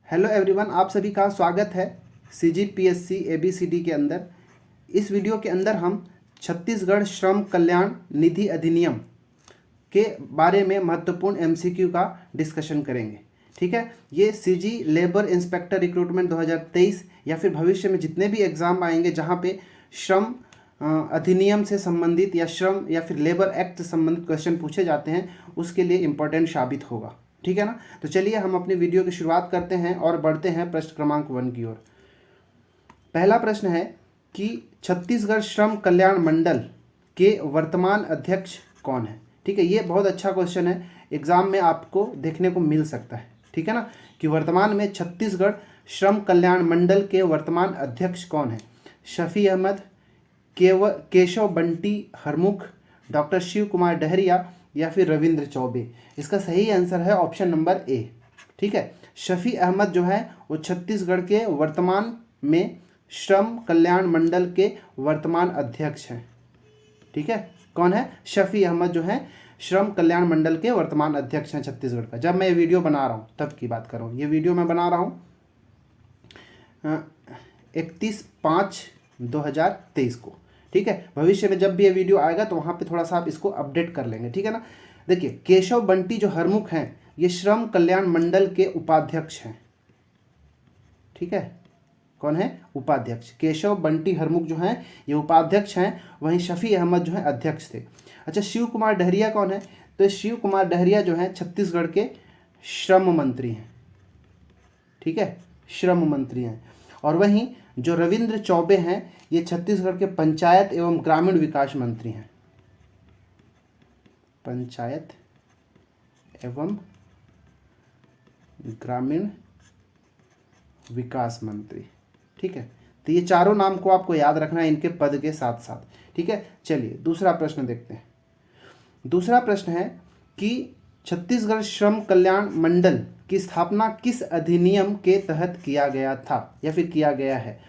Hello everyone, आप सभी का स्वागत है CGPSC ABCD के अंदर। इस वीडियो के अंदर हम छत्तीसगढ़ श्रम कल्याण निधि अधिनियम के बारे में महत्वपूर्ण MCQ का डिस्कशन करेंगे। ठीक है, ये CG लेबर इंस्पेक्टर रिक्रूटमेंट 2023 या फिर भविष्य में जितने भी एग्ज़ाम आएंगे जहाँ पे श्रम अधिनियम से संबंधित या श्रम या फिर लेबर एक्ट से संबंधित क्वेश्चन पूछे जाते हैं, उसके लिए इम्पोर्टेंट साबित होगा। ठीक है ना। तो चलिए हम अपनी वीडियो की शुरुआत करते हैं और बढ़ते हैं प्रश्न क्रमांक 1 की ओर। पहला प्रश्न है कि छत्तीसगढ़ श्रम कल्याण मंडल के वर्तमान अध्यक्ष कौन है। ठीक है, ये बहुत अच्छा क्वेश्चन है, एग्जाम में आपको देखने को मिल सकता है। ठीक है ना, कि वर्तमान में छत्तीसगढ़ श्रम कल्याण मंडल के वर्तमान अध्यक्ष कौन है। शफी अहमद, केशव बंटी हरमुख, डॉक्टर शिव कुमार डहरिया या फिर रविंद्र चौबे। इसका सही आंसर है ऑप्शन नंबर ए। ठीक है, शफी अहमद जो है वो छत्तीसगढ़ के वर्तमान में श्रम कल्याण मंडल के वर्तमान अध्यक्ष हैं। ठीक है, कौन है? शफी अहमद जो है श्रम कल्याण मंडल के वर्तमान अध्यक्ष हैं छत्तीसगढ़ का। जब मैं ये वीडियो बना रहा हूँ तब की बात कर रहा हूँ। ये वीडियो मैं बना रहा हूँ 31/5/2023 को। ठीक है, भविष्य में जब भी ये वीडियो आएगा तो वहाँ पे थोड़ा सा आप इसको अपडेट कर लेंगे। ठीक है ना। देखिए, केशव बंटी जो हरमुख हैं ये श्रम कल्याण मंडल के उपाध्यक्ष हैं। ठीक है, कौन है? उपाध्यक्ष। केशव बंटी हरमुख जो हैं ये उपाध्यक्ष हैं, वहीं शफी अहमद जो है अध्यक्ष थे। अच्छा, शिव कुमार डहरिया कौन है? तो शिव कुमार डहरिया जो है छत्तीसगढ़ के श्रम मंत्री हैं। ठीक है, श्रम मंत्री हैं। और वहीं जो रविंद्र चौबे हैं ये छत्तीसगढ़ के पंचायत एवं ग्रामीण विकास मंत्री हैं। पंचायत एवं ग्रामीण विकास मंत्री। ठीक है, तो ये चारों नाम को आपको याद रखना है इनके पद के साथ साथ। ठीक है, चलिए दूसरा प्रश्न देखते हैं। दूसरा प्रश्न है कि छत्तीसगढ़ श्रम कल्याण मंडल की स्थापना किस अधिनियम के तहत किया गया था या फिर किया गया है।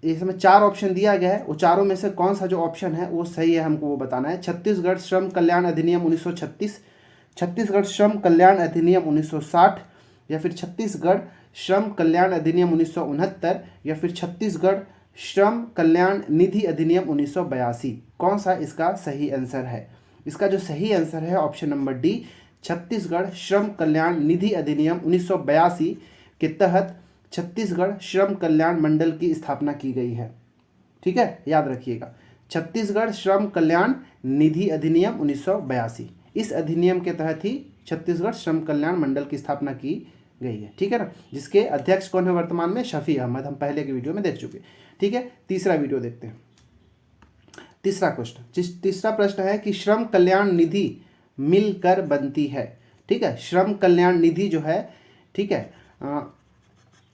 इसमें 4 ऑप्शन दिया गया है, वो चारों में से कौन सा जो ऑप्शन है वो सही है हमको वो बताना है। छत्तीसगढ़ श्रम कल्याण अधिनियम 1936, छत्तीसगढ़ श्रम कल्याण अधिनियम 1960 या फिर छत्तीसगढ़ श्रम कल्याण अधिनियम 1969 या फिर छत्तीसगढ़ श्रम कल्याण निधि अधिनियम 1982। कौन सा इसका सही आंसर है? इसका जो सही आंसर है ऑप्शन नंबर डी, छत्तीसगढ़ श्रम कल्याण निधि अधिनियम 1982 के तहत छत्तीसगढ़ श्रम कल्याण मंडल की स्थापना की गई है। ठीक है, याद रखिएगा, छत्तीसगढ़ श्रम कल्याण निधि अधिनियम 1982, इस अधिनियम के तहत ही छत्तीसगढ़ श्रम कल्याण मंडल की स्थापना की गई है। ठीक है ना, जिसके अध्यक्ष कौन है वर्तमान में? शफी अहमद, हम पहले की वीडियो में देख चुके। ठीक है, तीसरा वीडियो देखते हैं। तीसरा क्वेश्चन, तीसरा प्रश्न है कि श्रम कल्याण निधि मिलकर बनती है। ठीक है, श्रम कल्याण निधि जो है, ठीक है,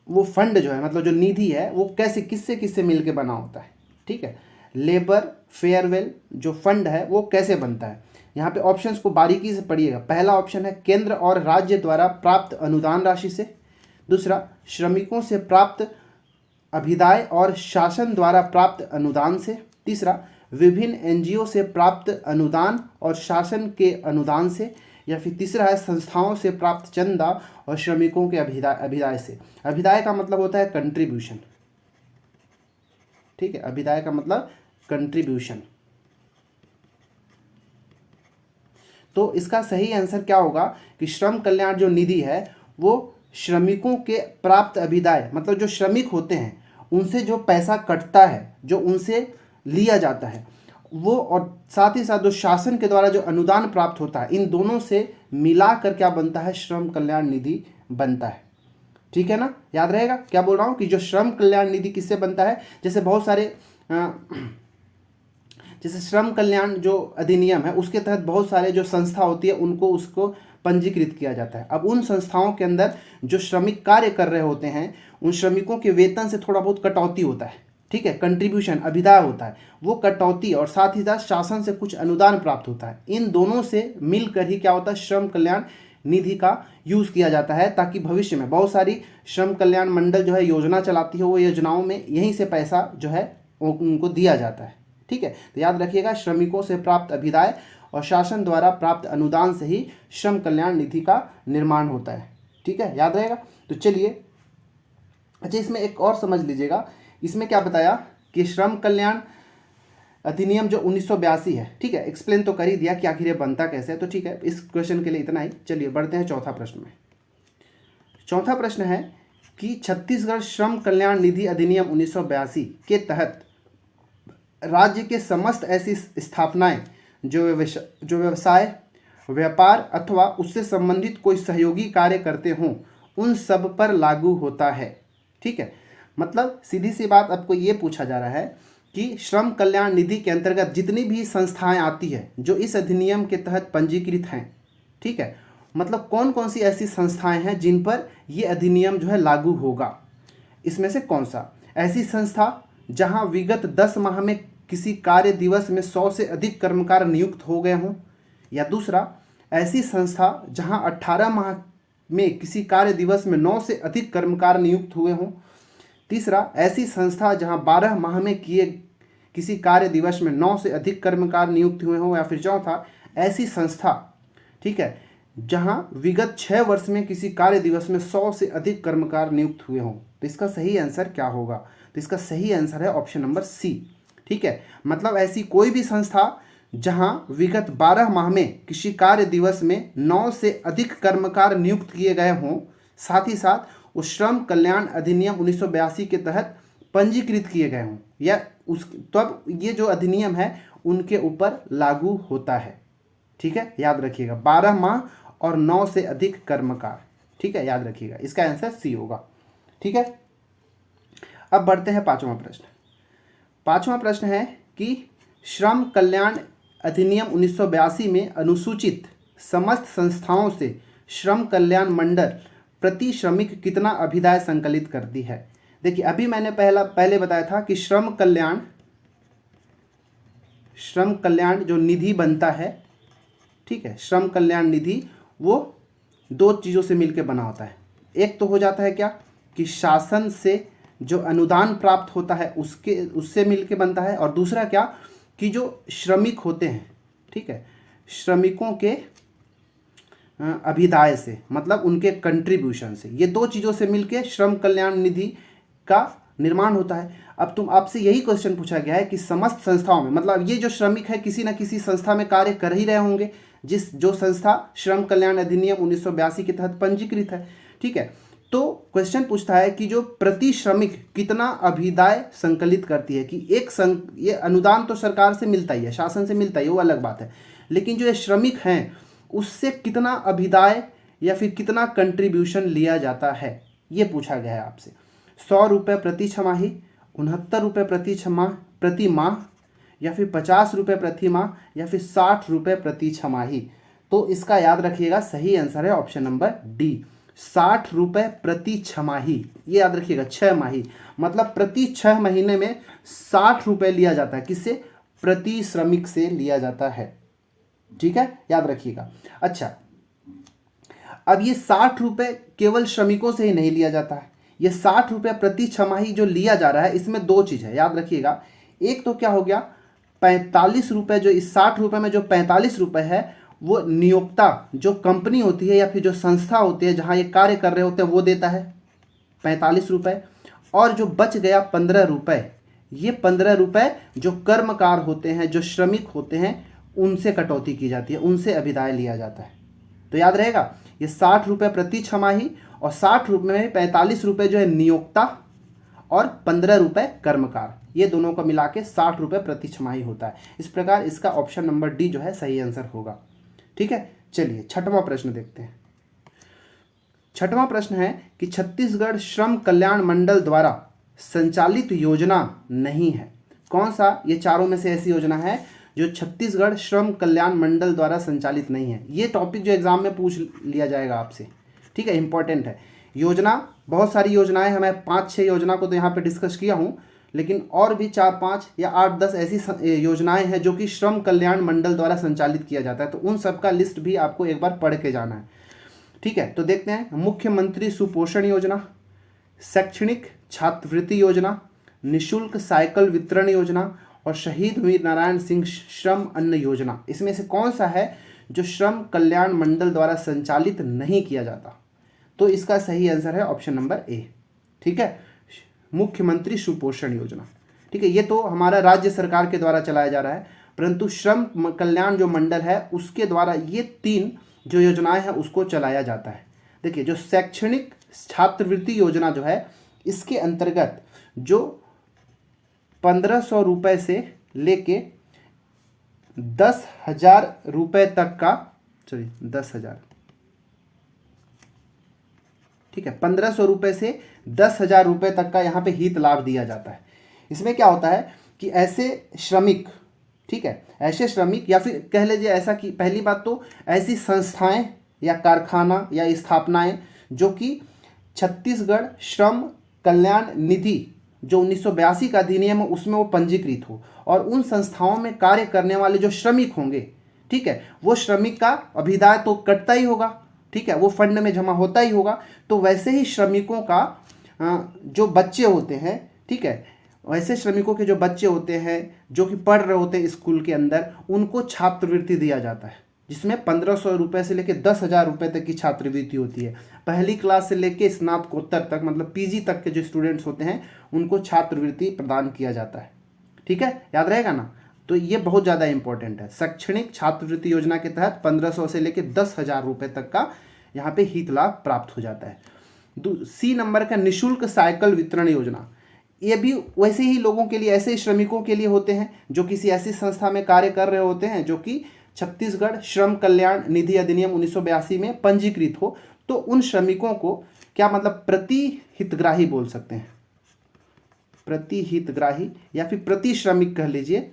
वो फंड जो है मतलब जो निधि है वो कैसे किससे किससे मिलके बना होता है। ठीक है, लेबर फेयरवेल जो फंड है वो कैसे बनता है। यहाँ पे ऑप्शंस को बारीकी से पढ़िएगा। पहला ऑप्शन है केंद्र और राज्य द्वारा प्राप्त अनुदान राशि से। दूसरा, श्रमिकों से प्राप्त अभिदाय और शासन द्वारा प्राप्त अनुदान से। तीसरा, विभिन्न NGO से प्राप्त अनुदान और शासन के अनुदान से। या फिर तीसरा है संस्थाओं से प्राप्त चंदा और श्रमिकों के अभिदाय से। अभिदाय का मतलब होता है कंट्रीब्यूशन। ठीक है, अभिदाय का मतलब कंट्रीब्यूशन। तो इसका सही आंसर क्या होगा कि श्रम कल्याण जो निधि है वो श्रमिकों के प्राप्त अभिदाय मतलब जो श्रमिक होते हैं उनसे जो पैसा कटता है, जो उनसे लिया जाता है वो, और साथ ही साथ जो शासन के द्वारा जो अनुदान प्राप्त होता है, इन दोनों से मिलाकर क्या बनता है? श्रम कल्याण निधि बनता है। ठीक है ना, याद रहेगा क्या बोल रहा हूँ कि जो श्रम कल्याण निधि किससे बनता है। जैसे बहुत सारे जैसे श्रम कल्याण जो अधिनियम है उसके तहत बहुत सारे जो संस्था होती है उनको उसको पंजीकृत किया जाता है। अब उन संस्थाओं के अंदर जो श्रमिक कार्य कर रहे होते हैं उन श्रमिकों के वेतन से थोड़ा बहुत कटौती होता है। ठीक है, कंट्रीब्यूशन अभिदाय होता है, वो कटौती और साथ ही साथ शासन से कुछ अनुदान प्राप्त होता है। इन दोनों से मिलकर ही क्या होता है? श्रम कल्याण निधि का यूज़ किया जाता है, ताकि भविष्य में बहुत सारी श्रम कल्याण मंडल जो है योजना चलाती है, वो योजनाओं में यहीं से पैसा जो है उनको दिया जाता है। ठीक है, तो याद रखिएगा, श्रमिकों से प्राप्त अभिदाय और शासन द्वारा प्राप्त अनुदान से ही श्रम कल्याण निधि का निर्माण होता है। ठीक है, याद रहेगा। तो चलिए, अच्छा इसमें एक और समझ लीजिएगा, इसमें क्या बताया कि श्रम कल्याण अधिनियम जो 1982 है, ठीक है, एक्सप्लेन तो कर ही दिया कि आखिर ये बनता कैसे है, तो ठीक है, इस क्वेश्चन के लिए इतना ही। चलिए बढ़ते हैं चौथा प्रश्न में। चौथा प्रश्न है कि छत्तीसगढ़ श्रम कल्याण निधि अधिनियम 1982 के तहत राज्य के समस्त ऐसी स्थापनाएं जो व्यवसाय, व्यापार अथवा उससे संबंधित कोई सहयोगी कार्य करते हों, उन सब पर लागू होता है। ठीक है, मतलब सीधी सी बात आपको ये पूछा जा रहा है कि श्रम कल्याण निधि के अंतर्गत जितनी भी संस्थाएं आती है जो इस अधिनियम के तहत पंजीकृत हैं, ठीक है, मतलब कौन कौन सी ऐसी संस्थाएं हैं जिन पर ये अधिनियम जो है लागू होगा। इसमें से कौन सा ऐसी संस्था जहां विगत 10 माह में किसी कार्य दिवस में 100 से अधिक कर्मकार नियुक्त हो गए हों, या दूसरा ऐसी संस्था जहां 18 माह में किसी कार्य दिवस में 9 से अधिक कर्मकार नियुक्त हुए हों, तीसरा ऐसी संस्था जहां 12 माह में किए किसी कार्य दिवस में 9 से अधिक कर्मकार नियुक्त हुए हों, या फिर चौथा ऐसी संस्था, ठीक है, जहां विगत 6 वर्ष में किसी कार्य दिवस में 100 से अधिक कर्मकार नियुक्त हुए हों। तो इसका सही आंसर क्या होगा? तो इसका सही आंसर है ऑप्शन नंबर सी। ठीक है, मतलब ऐसी कोई भी संस्था जहां विगत 12 माह में किसी कार्य दिवस में 9 से अधिक कर्मकार नियुक्त किए गए हों, साथ ही साथ उस श्रम कल्याण अधिनियम 1982 के तहत पंजीकृत किए गए हों, या उस तब ये जो अधिनियम है उनके ऊपर लागू होता है। ठीक है, याद रखिएगा, 12 माह और 9 से अधिक कर्मकार। ठीक है, याद रखिएगा, इसका आंसर सी होगा। ठीक है, अब बढ़ते हैं पांचवा प्रश्न। पांचवा प्रश्न है कि श्रम कल्याण अधिनियम 1982 में अनुसूचित समस्त संस्थाओं से श्रम कल्याण मंडल प्रति श्रमिक कितना अभिदाय संकलित करती है। देखिए, अभी मैंने पहले बताया था कि श्रम कल्याण जो निधि बनता है, ठीक है, श्रम कल्याण निधि वो 2 चीज़ों से मिलकर बना होता है। एक तो हो जाता है क्या कि शासन से जो अनुदान प्राप्त होता है उससे मिलके बनता है, और दूसरा क्या कि जो श्रमिक होते हैं, ठीक है, श्रमिकों के अभिदाय से, मतलब उनके कंट्रीब्यूशन से, ये 2 चीज़ों से मिलके श्रम कल्याण निधि का निर्माण होता है। अब आपसे यही क्वेश्चन पूछा गया है कि समस्त संस्थाओं में, मतलब ये जो श्रमिक है किसी न किसी संस्था में कार्य कर ही रहे होंगे, जो संस्था श्रम कल्याण अधिनियम 1982 के तहत पंजीकृत है। ठीक है, तो क्वेश्चन पूछता है कि जो प्रति श्रमिक कितना अभिदाय संकलित करती है, कि ये अनुदान तो सरकार से मिलता ही है, शासन से मिलता ही है, वो अलग बात है, लेकिन जो ये श्रमिक हैं उससे कितना अभिदाय या फिर कितना कंट्रीब्यूशन लिया जाता है, ये पूछा गया है आपसे। 100 रुपये प्रति छमाही, 69 रुपये प्रति माह, या फिर 50 रुपये प्रति माह, या फिर 60 रुपये प्रति छमाही। तो इसका याद रखिएगा, सही आंसर है ऑप्शन नंबर डी, 60 रुपये प्रति छमाही। ये याद रखिएगा, 6 माही, मतलब प्रति 6 महीने में 60 रुपये लिया जाता है। किससे? प्रति श्रमिक से लिया जाता है। ठीक है, याद रखिएगा। अच्छा, अब ये 60 रुपये केवल श्रमिकों से ही नहीं लिया जाता है, ये 60 रुपये प्रति छमाही जो लिया जा रहा है, इसमें 2 चीज़ है, याद रखिएगा। एक तो क्या हो गया, 45 रुपये, जो इस 60 रुपये में जो 45 रुपये है वो नियोक्ता जो कंपनी होती है या फिर जो संस्था होती है जहाँ ये कार्य कर रहे होते हैं वो देता है 45 रुपये, और जो बच गया 15 रुपये, ये 15 रुपये जो कर्मकार होते हैं, जो श्रमिक होते हैं, उनसे कटौती की जाती है, उनसे अभिदाय लिया जाता है। तो याद रहेगा, ये 60 रुपये प्रति छमाही, और 60 रुपये में 45 रुपये जो है नियोक्ता और 15 रुपये कर्मकार, ये दोनों को मिला के 60 रुपये प्रति छमाही होता है। इस प्रकार इसका ऑप्शन नंबर डी जो है सही आंसर होगा। ठीक है, चलिए छठवां प्रश्न देखते हैं। छठवां प्रश्न है कि छत्तीसगढ़ श्रम कल्याण मंडल द्वारा संचालित योजना नहीं है। कौन सा ये चारों में से ऐसी योजना है जो छत्तीसगढ़ श्रम कल्याण मंडल द्वारा संचालित नहीं है? ये टॉपिक जो एग्जाम में पूछ लिया जाएगा आपसे। ठीक है, इंपॉर्टेंट है। योजना बहुत सारी योजनाएं हैं, मैं 5-6 योजना को तो यहाँ पे डिस्कस किया हूँ, लेकिन और भी 4-5 या 8-10 ऐसी योजनाएं हैं जो कि श्रम कल्याण मंडल द्वारा संचालित किया जाता है, तो उन सब का लिस्ट भी आपको एक बार पढ़ के जाना है। ठीक है, तो देखते हैं। मुख्यमंत्री सुपोषण योजना, शैक्षणिक छात्रवृत्ति योजना, निःशुल्क साइकिल वितरण योजना, और शहीद वीर नारायण सिंह श्रम अन्न योजना, इसमें से कौन सा है जो श्रम कल्याण मंडल द्वारा संचालित नहीं किया जाता? तो इसका सही आंसर है ऑप्शन नंबर ए। ठीक है, मुख्यमंत्री सुपोषण योजना। ठीक है, ये तो हमारा राज्य सरकार के द्वारा चलाया जा रहा है, परंतु श्रम कल्याण जो मंडल है उसके द्वारा ये 3 जो योजनाएं हैं उसको चलाया जाता है। देखिए, जो शैक्षणिक छात्रवृत्ति योजना जो है, इसके अंतर्गत जो 1500 रुपये से लेके 10,000 रुपये तक का, सॉरी 10,000, ठीक है, 1500 रुपये से 10,000 रुपये तक का यहाँ पे हित लाभ दिया जाता है। इसमें क्या होता है कि ऐसे श्रमिक, ठीक है, ऐसे श्रमिक या फिर कह लीजिए ऐसा कि पहली बात तो ऐसी संस्थाएं या कारखाना या स्थापनाएं जो कि छत्तीसगढ़ श्रम कल्याण निधि जो 1982 का अधिनियम है उसमें वो पंजीकृत हो, और उन संस्थाओं में कार्य करने वाले जो श्रमिक होंगे, ठीक है, वो श्रमिक का अभिदाय तो कटता ही होगा, ठीक है, वो फंड में जमा होता ही होगा। तो वैसे ही श्रमिकों का जो बच्चे होते हैं, ठीक है, वैसे श्रमिकों के जो बच्चे होते हैं जो कि पढ़ रहे होते हैं स्कूल के अंदर, उनको छात्रवृत्ति दिया जाता है, जिसमें 1500 रुपये से लेकर 10,000 रुपये तक की छात्रवृत्ति होती है। पहली क्लास से लेकर स्नातकोत्तर तक, मतलब पीजी तक के जो स्टूडेंट्स होते हैं उनको छात्रवृत्ति प्रदान किया जाता है। ठीक है, याद रहेगा ना। तो ये बहुत ज़्यादा इंपॉर्टेंट है। शैक्षणिक छात्रवृत्ति योजना के तहत 1500 से लेकर 10,000 रुपये तक का यहाँ पे हित लाभ प्राप्त हो जाता है। सी नंबर का निःशुल्क साइकिल वितरण योजना, ये भी वैसे ही लोगों के लिए, ऐसे श्रमिकों के लिए होते हैं जो किसी ऐसी संस्था में कार्य कर रहे होते हैं जो कि छत्तीसगढ़ श्रम कल्याण निधि अधिनियम 1982 में पंजीकृत हो। तो उन श्रमिकों को क्या मतलब प्रति हितग्राही बोल सकते हैं, प्रति हितग्राही या फिर प्रति श्रमिक कह लीजिए,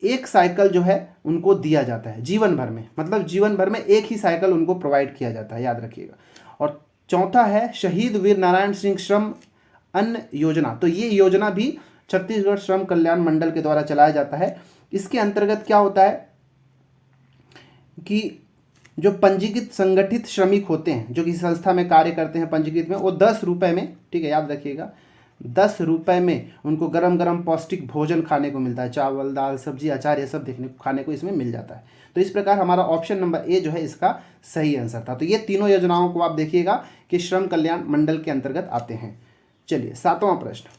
एक साइकिल जो है उनको दिया जाता है जीवन भर में, मतलब जीवन भर में एक ही साइकिल उनको प्रोवाइड किया जाता है, याद रखिएगा। और चौथा है शहीद वीर नारायण सिंह श्रम अन्न योजना। तो ये योजना भी छत्तीसगढ़ श्रम कल्याण मंडल के द्वारा चलाया जाता है। इसके अंतर्गत क्या होता है कि जो पंजीकृत संगठित श्रमिक होते हैं जो किसी संस्था में कार्य करते हैं पंजीकृत में, वो 10 रुपये में, ठीक है, याद रखिएगा, 10 रुपये में उनको गरम गरम पौष्टिक भोजन खाने को मिलता है। चावल, दाल, सब्जी, अचार, ये सब देखने खाने को इसमें मिल जाता है। तो इस प्रकार हमारा ऑप्शन नंबर ए जो है इसका सही आंसर था। तो ये तीनों योजनाओं को आप देखिएगा कि श्रम कल्याण मंडल के अंतर्गत आते हैं। चलिए 7वां प्रश्न,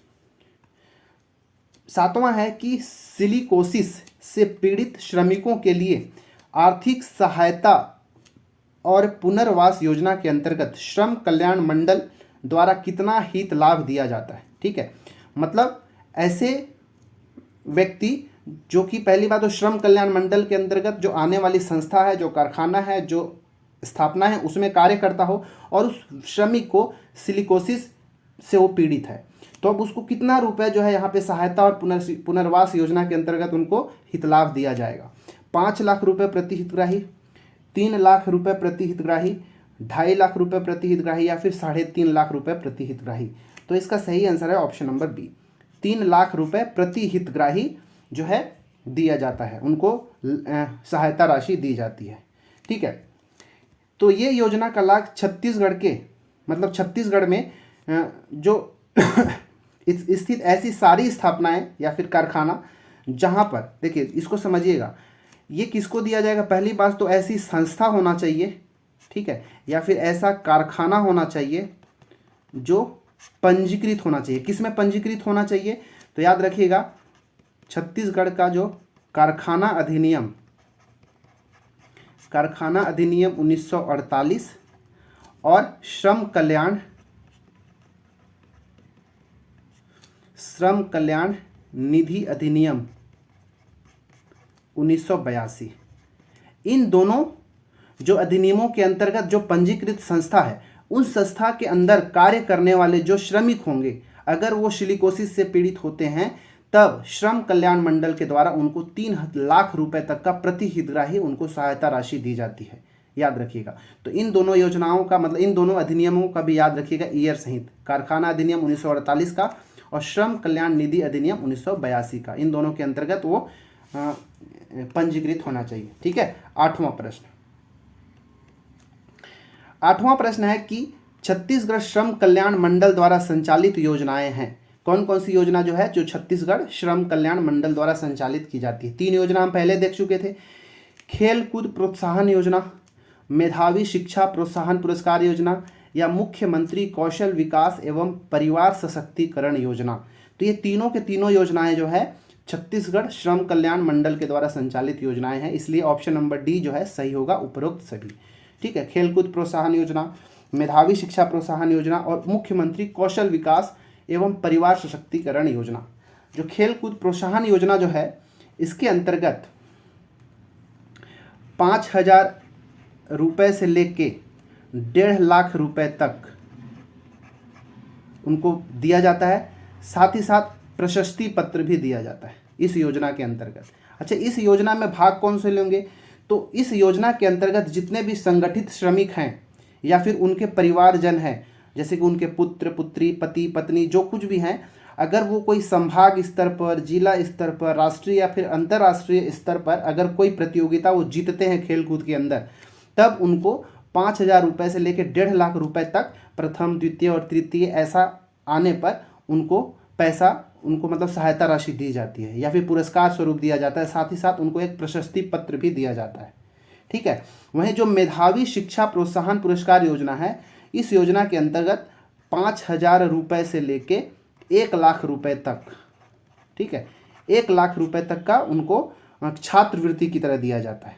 7वां है कि सिलिकोसिस से पीड़ित श्रमिकों के लिए आर्थिक सहायता और पुनर्वास योजना के अंतर्गत श्रम कल्याण मंडल द्वारा कितना हित लाभ दिया जाता है। ठीक है, मतलब ऐसे व्यक्ति जो कि पहली बात तो श्रम कल्याण मंडल के अंतर्गत जो आने वाली संस्था है, जो कारखाना है, जो स्थापना है, उसमें कार्य करता हो और उस श्रमिक को सिलिकोसिस से वो पीड़ित है, तो अब उसको कितना रुपए जो है यहाँ पे सहायता और पुनर्वास योजना के अंतर्गत उनको हितलाभ दिया जाएगा। 5 लाख रुपए प्रति हितग्राही, 3 लाख रुपए प्रति हितग्राही, 2.5 लाख रुपए प्रति हितग्राही या फिर 3.5 लाख रुपए प्रति हितग्राही। तो इसका सही आंसर है ऑप्शन नंबर बी, 3 लाख रुपए प्रति हितग्राही जो है दिया जाता है, उनको सहायता राशि दी जाती है। ठीक है, तो ये योजना का लाभ छत्तीसगढ़ के, मतलब छत्तीसगढ़ में जो स्थित ऐसी सारी स्थापनाएं या फिर कारखाना जहां पर, देखिए इसको समझिएगा, ये किसको दिया जाएगा। पहली बात तो ऐसी संस्था होना चाहिए, ठीक है, या फिर ऐसा कारखाना होना चाहिए जो पंजीकृत होना चाहिए। किस में पंजीकृत होना चाहिए, तो याद रखिएगा छत्तीसगढ़ का जो कारखाना अधिनियम 1948 और श्रम कल्याण निधि अधिनियम 1982, इन दोनों जो अधिनियमों के अंतर्गत जो पंजीकृत संस्था है, उन संस्था के अंदर कार्य करने वाले जो श्रमिक होंगे, अगर वो सिलिकोसिस से पीड़ित होते हैं, तब श्रम कल्याण मंडल के द्वारा उनको 3 लाख रुपए तक का प्रति हितग्राही उनको सहायता राशि दी जाती है, याद रखिएगा। तो इन दोनों योजनाओं का मतलब इन दोनों अधिनियमों का भी याद रखिएगा ईयर सहित, कारखाना अधिनियम 1948 का और श्रम कल्याण निधि अधिनियम 1982 का, इन दोनों के अंतर्गत वो पंजीकृत होना चाहिए। ठीक है, 8वां प्रश्न है कि छत्तीसगढ़ श्रम कल्याण मंडल द्वारा संचालित योजनाएं हैं। कौन कौन सी योजना जो है जो छत्तीसगढ़ श्रम कल्याण मंडल द्वारा संचालित की जाती है। 3 योजना हम पहले देख चुके थे, खेल कूद प्रोत्साहन योजना, मेधावी शिक्षा प्रोत्साहन पुरस्कार योजना या मुख्यमंत्री कौशल विकास एवं परिवार सशक्तिकरण योजना। तो ये तीनों के तीनों योजनाएं जो है छत्तीसगढ़ श्रम कल्याण मंडल के द्वारा संचालित योजनाएं हैं, इसलिए ऑप्शन नंबर डी जो है सही होगा उपरोक्त सभी। ठीक है, खेलकूद प्रोत्साहन योजना, मेधावी शिक्षा प्रोत्साहन योजना और मुख्यमंत्री कौशल विकास एवं परिवार सशक्तिकरण योजना। जो खेलकूद प्रोत्साहन योजना जो है इसके अंतर्गत 5,000 रुपये से लेके 1.5 लाख रुपए तक उनको दिया जाता है, साथ ही साथ प्रशस्ति पत्र भी दिया जाता है इस योजना के अंतर्गत। अच्छा, इस योजना में भाग कौन से लेंगे? तो इस योजना के अंतर्गत जितने भी संगठित श्रमिक हैं या फिर उनके परिवारजन हैं, जैसे कि उनके पुत्र पुत्री, पति पत्नी, जो कुछ भी हैं, अगर वो कोई संभाग स्तर पर, जिला स्तर पर, राष्ट्रीय या फिर अंतर्राष्ट्रीय स्तर पर अगर कोई प्रतियोगिता वो जीतते हैं खेलकूद के अंदर, तब उनको 5,000 रुपये से लेकर 1.5 लाख रुपए तक प्रथम, द्वितीय और तृतीय ऐसा आने पर उनको पैसा, उनको मतलब सहायता राशि दी जाती है या फिर पुरस्कार स्वरूप दिया जाता है, साथ ही साथ उनको एक प्रशस्ति पत्र भी दिया जाता है। ठीक है, वहीं जो मेधावी शिक्षा प्रोत्साहन पुरस्कार योजना है, इस योजना के अंतर्गत 5,000 रुपये से लेके 1 लाख रुपए तक, ठीक है, 1 लाख रुपए तक का उनको छात्रवृत्ति की तरह दिया जाता है।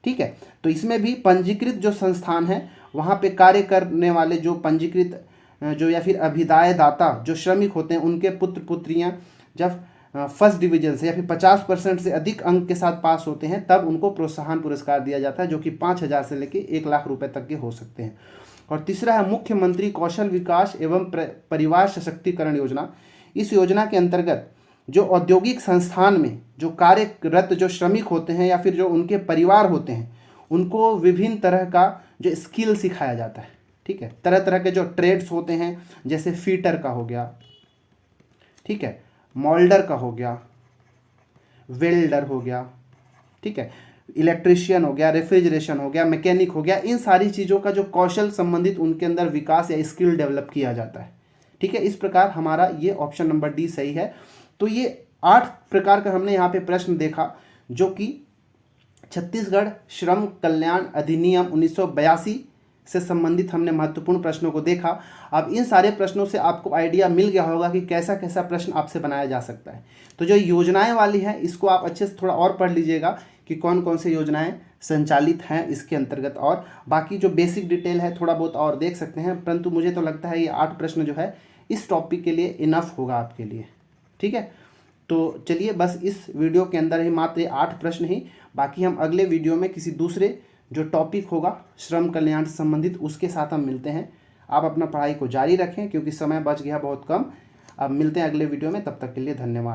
ठीक है, तो इसमें भी पंजीकृत जो संस्थान है वहाँ पे कार्य करने वाले जो पंजीकृत जो या फिर अभिदाय दाता जो श्रमिक होते हैं, उनके पुत्र पुत्रियाँ जब फर्स्ट डिवीजन से या फिर 50% से अधिक अंक के साथ पास होते हैं, तब उनको प्रोत्साहन पुरस्कार दिया जाता है, जो कि 5,000 से लेकर 1 लाख रुपए तक के हो सकते हैं। और तीसरा है मुख्यमंत्री कौशल विकास एवं परिवार सशक्तिकरण योजना। इस योजना के अंतर्गत जो औद्योगिक संस्थान में जो कार्यरत जो श्रमिक होते हैं या फिर जो उनके परिवार होते हैं, उनको विभिन्न तरह का जो स्किल सिखाया जाता है। ठीक है, तरह तरह के जो ट्रेड्स होते हैं, जैसे फीटर का हो गया, ठीक है, मोल्डर का हो गया, वेल्डर हो गया, ठीक है, इलेक्ट्रीशियन हो गया, रेफ्रिजरेशन हो गया, मैकेनिक हो गया, इन सारी चीज़ों का जो कौशल संबंधित उनके अंदर विकास या स्किल डेवलप किया जाता है। ठीक है, इस प्रकार हमारा ये ऑप्शन नंबर डी सही है। तो ये 8 प्रकार का हमने यहाँ पे प्रश्न देखा, जो कि छत्तीसगढ़ श्रम कल्याण अधिनियम 1982 से संबंधित हमने महत्वपूर्ण प्रश्नों को देखा। अब इन सारे प्रश्नों से आपको आइडिया मिल गया होगा कि कैसा कैसा प्रश्न आपसे बनाया जा सकता है। तो जो योजनाएं वाली है, इसको आप अच्छे से थोड़ा और पढ़ लीजिएगा कि कौन कौन से योजनाएं संचालित हैं इसके अंतर्गत, और बाकी जो बेसिक डिटेल है थोड़ा बहुत और देख सकते हैं। परंतु मुझे तो लगता है ये 8 प्रश्न जो है इस टॉपिक के लिए इनफ होगा आपके लिए। ठीक है, तो चलिए बस इस वीडियो के अंदर ही मात्र 8 प्रश्न ही, बाकी हम अगले वीडियो में किसी दूसरे जो टॉपिक होगा श्रम कल्याण से संबंधित, उसके साथ हम मिलते हैं। आप अपना पढ़ाई को जारी रखें क्योंकि समय बच गया बहुत कम। अब मिलते हैं अगले वीडियो में, तब तक के लिए धन्यवाद।